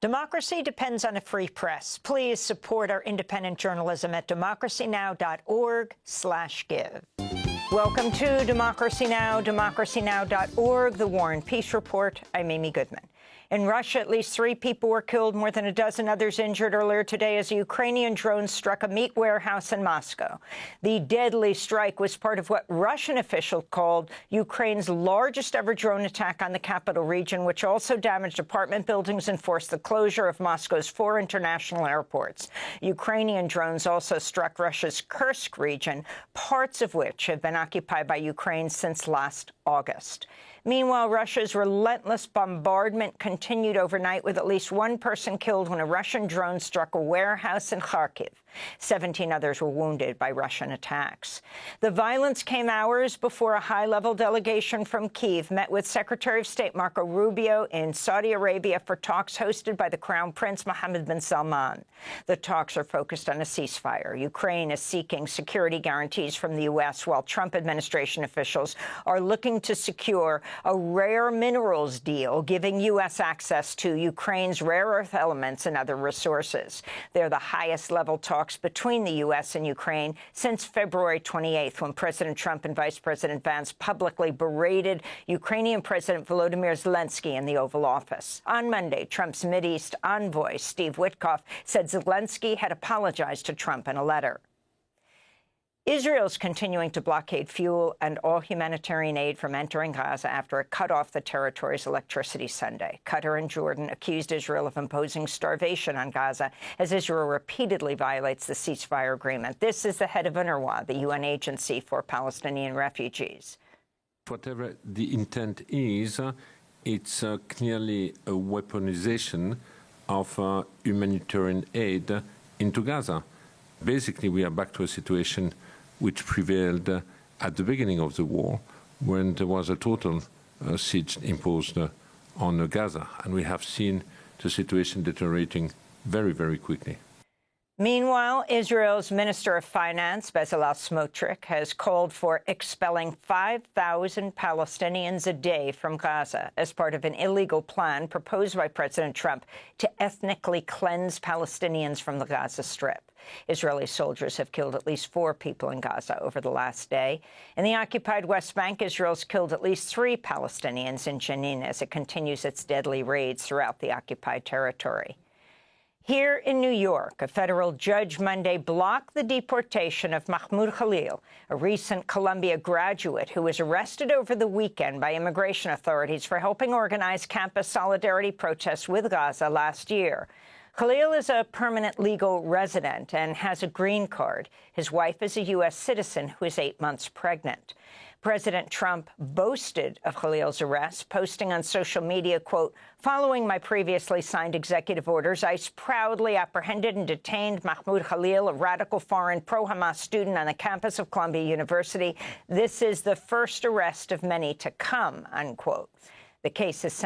Democracy depends on a free press. Please support our independent journalism at democracynow.org/give. Welcome to Democracy Now!, democracynow.org, the War and Peace Report. I'm Amy Goodman. In Russia, at least 3 people were killed, more than a dozen others injured earlier today as a Ukrainian drone struck a meat warehouse in Moscow. The deadly strike was part of what Russian officials called Ukraine's largest ever drone attack on the capital region, which also damaged apartment buildings and forced the closure of Moscow's 4 international airports. Ukrainian drones also struck Russia's Kursk region, parts of which have been occupied by Ukraine since last August. Meanwhile, Russia's relentless bombardment continued overnight, with at least 1 person killed when a Russian drone struck a warehouse in Kharkiv. 17 others were wounded by Russian attacks. The violence came hours before a high-level delegation from Kyiv met with Secretary of State Marco Rubio in Saudi Arabia for talks hosted by the Crown Prince Mohammed bin Salman. The talks are focused on a ceasefire. Ukraine is seeking security guarantees from the U.S., while Trump administration officials are looking to secure a rare minerals deal, giving U.S. access to Ukraine's rare earth elements and other resources. They're the highest-level talks between the U.S. and Ukraine since February 28th, when President Trump and Vice President Vance publicly berated Ukrainian President Volodymyr Zelensky in the Oval Office. On Monday, Trump's Mideast envoy, Steve Witkoff, said Zelensky had apologized to Trump in a letter. Israel's continuing to blockade fuel and all humanitarian aid from entering Gaza after it cut off the territory's electricity Sunday. Qatar and Jordan accused Israel of imposing starvation on Gaza as Israel repeatedly violates the ceasefire agreement. This is the head of UNRWA, the UN agency for Palestinian refugees. Whatever the intent is, it's clearly a weaponization of humanitarian aid into Gaza. Basically, we are back to a situation which prevailed at the beginning of the war, when there was a total siege imposed on Gaza. And we have seen the situation deteriorating very, very quickly. Meanwhile, Israel's Minister of Finance, Bezalel Smotrich, has called for expelling 5,000 Palestinians a day from Gaza as part of an illegal plan proposed by President Trump to ethnically cleanse Palestinians from the Gaza Strip. Israeli soldiers have killed at least 4 people in Gaza over the last day. In the occupied West Bank, Israel's killed at least 3 Palestinians in Jenin as it continues its deadly raids throughout the occupied territory. Here in New York, a federal judge Monday blocked the deportation of Mahmoud Khalil, a recent Columbia graduate who was arrested over the weekend by immigration authorities for helping organize campus solidarity protests with Gaza last year. Khalil is a permanent legal resident and has a green card. His wife is a U.S. citizen who is 8 months pregnant. President Trump boasted of Khalil's arrest, posting on social media, quote, "Following my previously signed executive orders, ICE proudly apprehended and detained Mahmoud Khalil, a radical foreign pro-Hamas student on the campus of Columbia University. This is the first arrest of many to come," unquote. The case has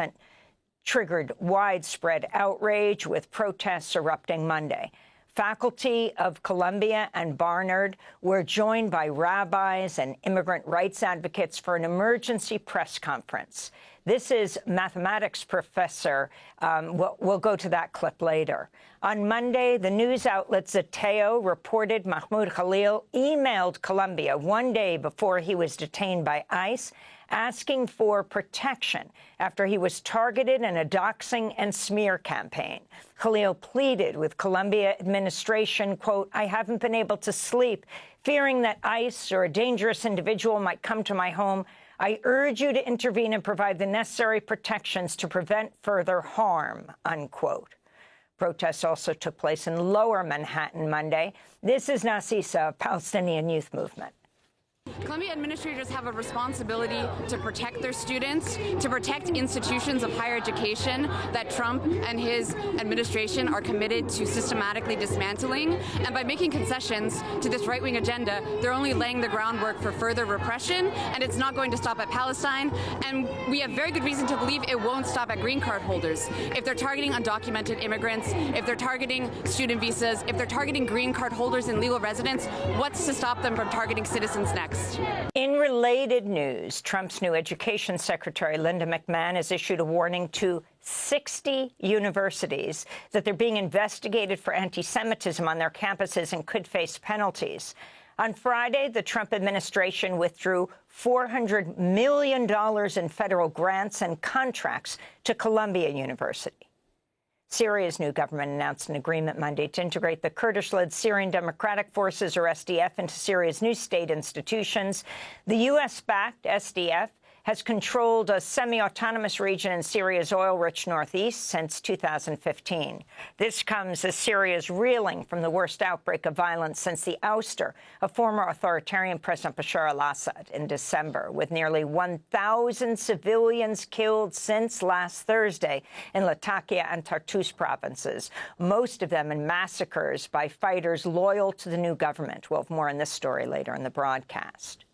triggered widespread outrage, with protests erupting Monday. Faculty of Columbia and Barnard were joined by rabbis and immigrant rights advocates for an emergency press conference. This is mathematics professor. We'll go to that clip later. On Monday, the news outlet Zeteo reported Mahmoud Khalil emailed Columbia 1 day before he was detained by ICE, asking for protection after he was targeted in a doxing and smear campaign. Khalil pleaded with Columbia administration, quote, "I haven't been able to sleep, fearing that ICE or a dangerous individual might come to my home. I urge you to intervene and provide the necessary protections to prevent further harm," unquote. Protests also took place in Lower Manhattan Monday. This is Nasisa, Palestinian Youth Movement. Columbia administrators have a responsibility to protect their students, to protect institutions of higher education that Trump and his administration are committed to systematically dismantling. And by making concessions to this right-wing agenda, they're only laying the groundwork for further repression, and it's not going to stop at Palestine. And we have very good reason to believe it won't stop at green card holders. If they're targeting undocumented immigrants, if they're targeting student visas, if they're targeting green card holders and legal residents, what's to stop them from targeting citizens next? next. In related news, Trump's new education secretary, Linda McMahon, has issued a warning to 60 universities that they're being investigated for anti-Semitism on their campuses and could face penalties. On Friday, the Trump administration withdrew $400 million in federal grants and contracts to Columbia University. Syria's new government announced an agreement Monday to integrate the Kurdish-led Syrian Democratic Forces, or SDF, into Syria's new state institutions. The U.S.-backed SDF has controlled a semi-autonomous region in Syria's oil-rich northeast since 2015. This comes as Syria is reeling from the worst outbreak of violence since the ouster of former authoritarian President Bashar al-Assad in December, with nearly 1,000 civilians killed since last Thursday in Latakia and Tartus provinces, most of them in massacres by fighters loyal to the new government. We'll have more on this story later in the broadcast.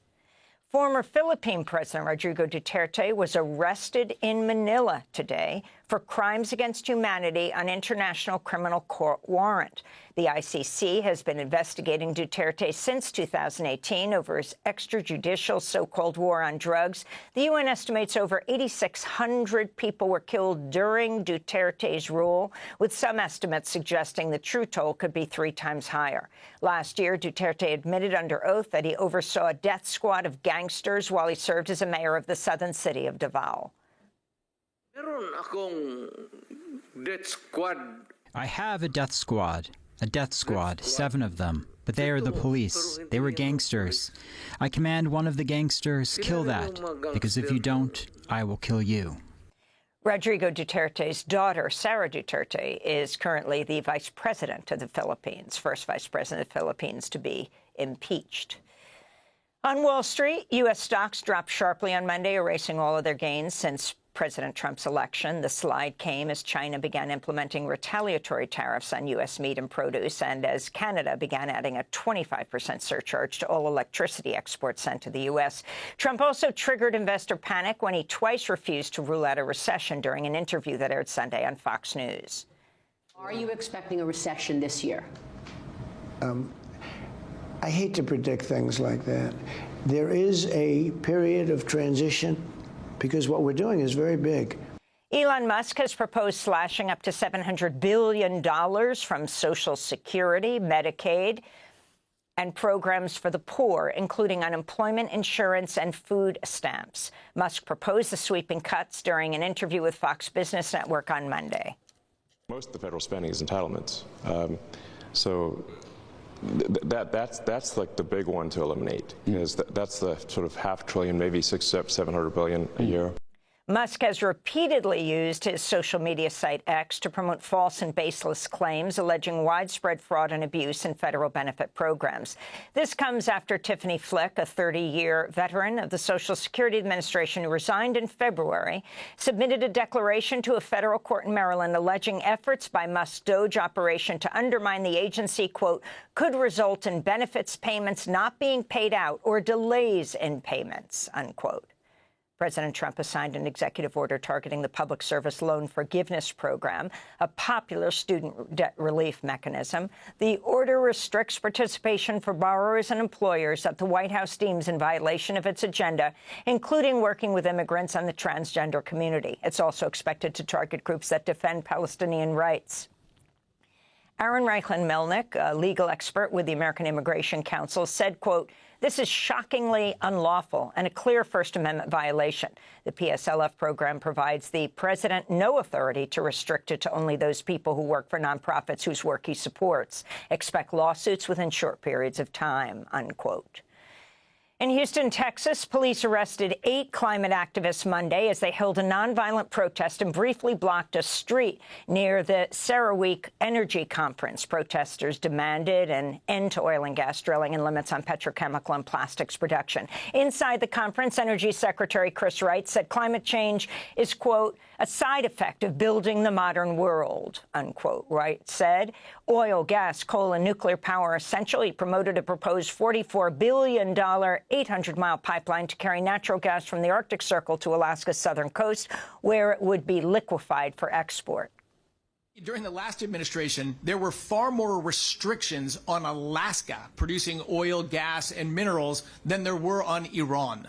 Former Philippine President Rodrigo Duterte was arrested in Manila today for crimes against humanity on international criminal court warrant. The ICC has been investigating Duterte since 2018 over his extrajudicial so-called war on drugs. The UN estimates over 8,600 people were killed during Duterte's rule, with some estimates suggesting the true toll could be 3 times higher. Last year, Duterte admitted under oath that he oversaw a death squad of gangsters while he served as a mayor of the southern city of Davao. Meron akong death squad. I have a death squad. 7 of them. But they are the police. They were gangsters. I command one of the gangsters, kill that. Because if you don't, I will kill you. Rodrigo Duterte's daughter, Sara Duterte, is currently the vice president of the Philippines, first vice president of the Philippines to be impeached. On Wall Street, U.S. stocks dropped sharply on Monday, erasing all of their gains since President Trump's election. The slide came as China began implementing retaliatory tariffs on U.S. meat and produce, and as Canada began adding a 25% surcharge to all electricity exports sent to the U.S. Trump also triggered investor panic when he twice refused to rule out a recession during an interview that aired Sunday on Fox News. Are you expecting a recession this year? I hate to predict things like that. There is a period of transition because what we're doing is very big. Elon Musk has proposed slashing up to $700 billion from Social Security, Medicaid, and programs for the poor, including unemployment insurance and food stamps. Musk proposed the sweeping cuts during an interview with Fox Business Network on Monday. Most of the federal spending is entitlements. That's like the big one to eliminate. Is that's the sort of $500 billion, maybe $700 billion a year. Musk has repeatedly used his social media site X to promote false and baseless claims, alleging widespread fraud and abuse in federal benefit programs. This comes after Tiffany Flick, a 30-year veteran of the Social Security Administration who resigned in February, submitted a declaration to a federal court in Maryland alleging efforts by Musk's DOGE operation to undermine the agency, quote, could result in benefits payments not being paid out or delays in payments, unquote. President Trump has signed an executive order targeting the Public Service Loan Forgiveness Program, a popular student debt relief mechanism. The order restricts participation for borrowers and employers that the White House deems in violation of its agenda, including working with immigrants and the transgender community. It's also expected to target groups that defend Palestinian rights. Aaron Reichlin-Melnick, a legal expert with the American Immigration Council, said, quote, this is shockingly unlawful and a clear First Amendment violation. The PSLF program provides the president no authority to restrict it to only those people who work for nonprofits whose work he supports. Expect lawsuits within short periods of time, unquote. In Houston, Texas, police arrested 8 climate activists Monday as they held a nonviolent protest and briefly blocked a street near the CERAWeek Energy Conference. Protesters demanded an end to oil and gas drilling and limits on petrochemical and plastics production. Inside the conference, Energy Secretary Chris Wright said climate change is, quote, a side effect of building the modern world, unquote. Wright said oil, gas, coal, and nuclear power are essential. He promoted a proposed $44 billion 800-mile pipeline to carry natural gas from the Arctic Circle to Alaska's southern coast, where it would be liquefied for export. During the last administration, there were far more restrictions on Alaska producing oil, gas, and minerals than there were on Iran.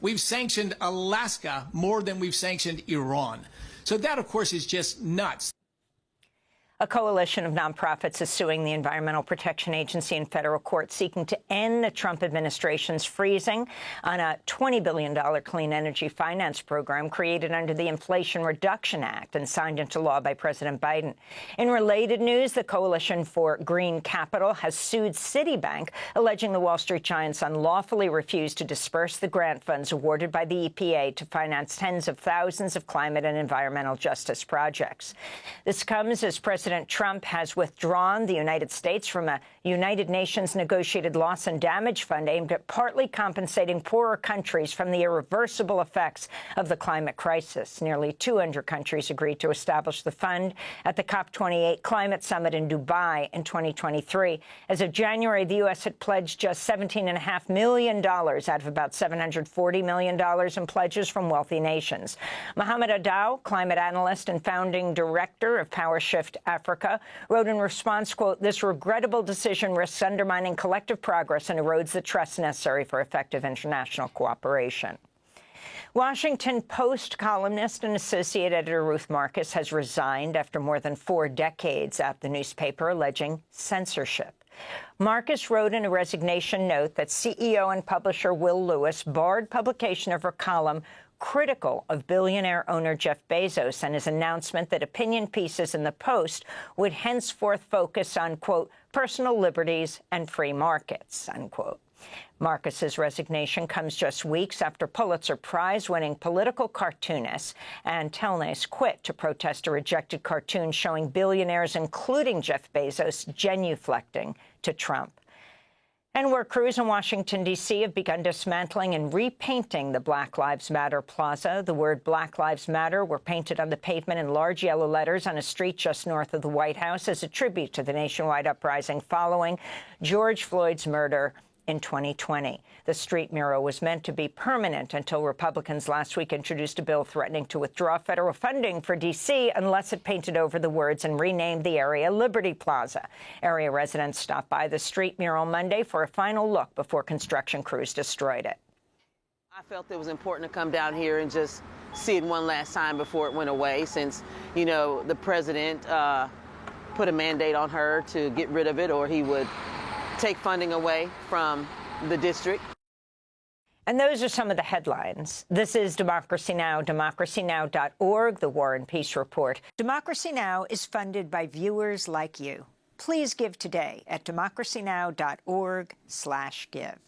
We've sanctioned Alaska more than we've sanctioned Iran. So that, of course, is just nuts. A coalition of nonprofits is suing the Environmental Protection Agency in federal court, seeking to end the Trump administration's freezing on a $20 billion clean energy finance program created under the Inflation Reduction Act and signed into law by President Biden. In related news, the Coalition for Green Capital has sued Citibank, alleging the Wall Street giants unlawfully refused to disperse the grant funds awarded by the EPA to finance tens of thousands of climate and environmental justice projects. This comes as President Trump has withdrawn the United States from a United Nations negotiated loss and damage fund aimed at partly compensating poorer countries from the irreversible effects of the climate crisis. Nearly 200 countries agreed to establish the fund at the COP28 climate summit in Dubai in 2023. As of January, the U.S. had pledged just $17.5 million out of about $740 million in pledges from wealthy nations. Mohammed Adaw, climate analyst and founding director of PowerShift Africa, wrote in response, quote, "This regrettable decision risks undermining collective progress and erodes the trust necessary for effective international cooperation." Washington Post columnist and associate editor Ruth Marcus has resigned after more than 4 decades at the newspaper, alleging censorship. Marcus wrote in a resignation note that CEO and publisher Will Lewis barred publication of her column critical of billionaire owner Jeff Bezos and his announcement that opinion pieces in the Post would henceforth focus on, quote, personal liberties and free markets, unquote. Marcus's resignation comes just weeks after Pulitzer Prize-winning political cartoonist Ann Telnes quit to protest a rejected cartoon showing billionaires, including Jeff Bezos, genuflecting to Trump. And work crews in Washington, D.C. have begun dismantling and repainting the Black Lives Matter Plaza. The word Black Lives Matter were painted on the pavement in large yellow letters on a street just north of the White House as a tribute to the nationwide uprising following George Floyd's murder in 2020. The street mural was meant to be permanent until Republicans last week introduced a bill threatening to withdraw federal funding for D.C. unless it painted over the words and renamed the area Liberty Plaza. Area residents stopped by the street mural Monday for a final look before construction crews destroyed it. I felt it was important to come down here and just see it one last time before it went away, since, you know, the president put a mandate on her to get rid of it or he would take funding away from the district. And those are some of the headlines. This is Democracy Now!, democracynow.org, the War and Peace Report. Democracy Now! Is funded by viewers like you. Please give today at democracynow.org/give.